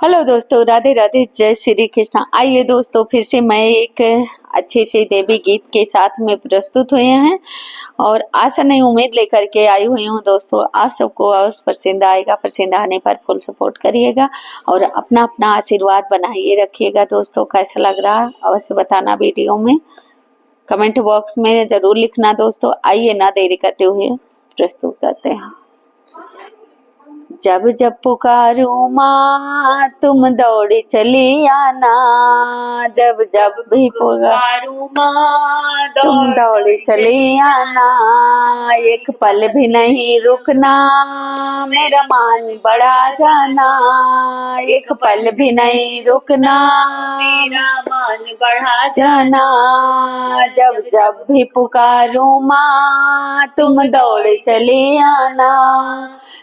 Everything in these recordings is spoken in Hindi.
हेलो दोस्तों, राधे राधे, जय श्री कृष्णा। आइए दोस्तों, फिर से मैं एक अच्छे से देवी गीत के साथ में प्रस्तुत हुए हैं और आशा नहीं उम्मीद लेकर के आई हुई हूँ। दोस्तों आप सबको अवश्य पसंद आएगा। पसंद आने पर फुल सपोर्ट करिएगा और अपना अपना आशीर्वाद बनाइए रखिएगा। दोस्तों कैसा लग रहा है अवश्य बताना, वीडियो में कमेंट बॉक्स में जरूर लिखना। दोस्तों आइए ना देरी करते हुए प्रस्तुत करते हैं। जब जब पुकारूं माँ तुम दौड़ी चली आना, जब जब भी पुकारूं माँ तुम दौड़ी चली आना, एक पल भी नहीं रुकना मेरा मान बढ़ा जाना, एक पल भी नहीं रुकना मेरा मान बढ़ा जाना, जब जब भी पुकारूं माँ तुम दौड़ी चली आना।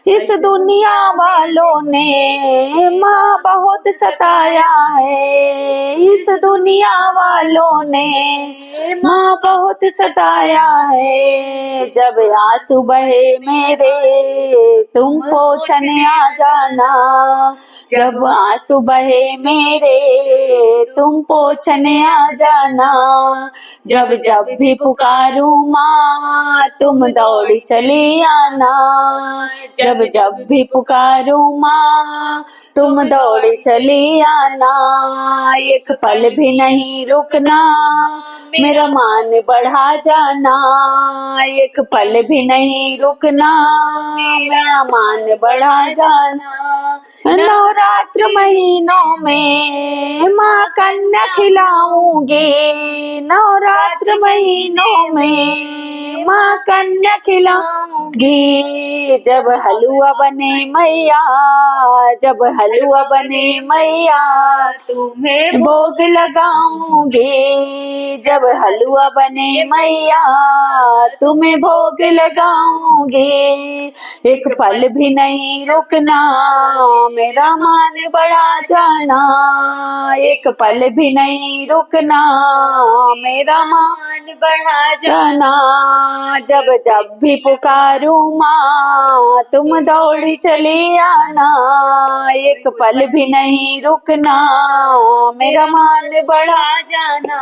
इस दुनिया वालों ने माँ बहुत सताया है, इस दुनिया वालों ने माँ बहुत सताया है, जब आंसू बहे मेरे तुम पोंछने आ जाना, जब आंसू बहे मेरे तुम पोंछने आ जाना, जब जब भी पुकारूं माँ तुम दौड़ी चली आना, जब जब भी पुकारूं माँ तुम दौड़ी चली आना, एक पल भी नहीं रुकना मेरा मान बढ़ा जाना, एक पल भी नहीं रुकना मेरा मान बढ़ा जाना। नवरात्र महीनों में माँ कन्या खिलाऊंगी, नवरात्र महीनों में माँ कन्या खिलाऊंगी, जब हलवा बने मैया, जब हलवा बने मैया तुम्हें भोग लगाऊंगी, जब हलवा बने मैया तुम्हें भोग लगाऊंगी, एक पल भी नहीं रुकना मेरा मान बढ़ा जाना, एक पल भी नहीं रुकना मेरा मान बढ़ा जाना, जब जब भी पुकारूं माँ तुम दौड़ी चली आना, एक पल भी नहीं रुकना मेरा मान बढ़ा जाना।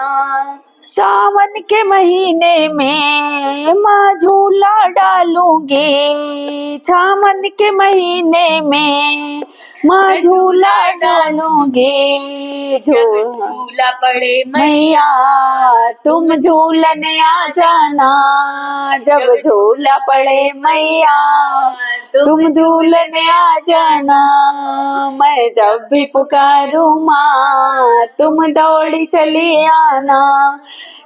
सावन के महीने में माँ झूला डालूंगी, सावन के महीने में माँ झूला डालूंगी, झूला पड़े मैया तुम झूलने आ जाना, जब झूला पड़े मैया तुम झूलने आ जाना, मैं जब भी पुकारूं माँ तुम दौड़ी चली आना,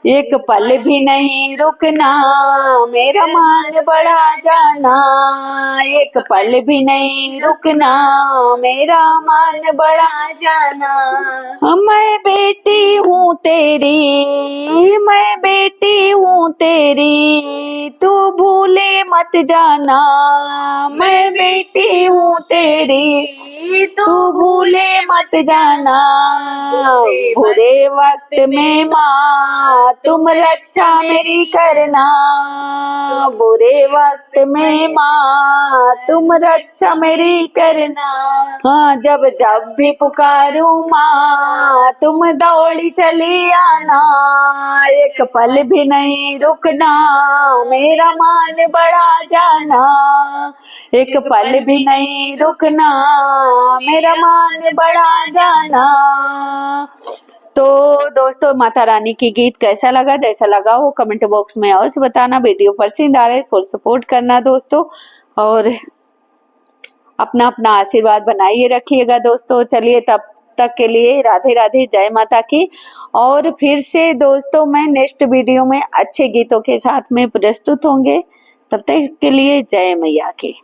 एक पल भी नहीं रुकना मेरा मान बढ़ा जाना, एक पल भी नहीं रुकना मेरा मान बढ़ा जाना। मैं बेटी हूँ तेरी, मैं बेटी हूँ तेरी, तू भूले मत जाना, मैं बेटी हूँ तेरी तू भूले मत जाना, बुरे वक्त में माँ तुम रक्षा मेरी करना, बुरे वक्त में माँ तुम रक्षा मेरी करना, हाँ जब जब भी पुकारूं माँ तुम दौड़ी चली आना, एक पल भी नहीं रुकना मेरा मान बढ़ा जाना, एक पल भी नहीं रुकना मेरा मान बढ़ा जाना। तो दोस्तों माता रानी की गीत कैसा लगा, जैसा लगा वो कमेंट बॉक्स में अवश्य बताना। वीडियो पसंद आ रहे फुल सपोर्ट करना दोस्तों और अपना अपना आशीर्वाद बनाइए रखिएगा दोस्तों। चलिए तब तक के लिए राधे राधे, जय माता की। और फिर से दोस्तों मैं नेक्स्ट वीडियो में अच्छे गीतों के साथ में प्रस्तुत होंगे। तब तक के लिए जय मैया की।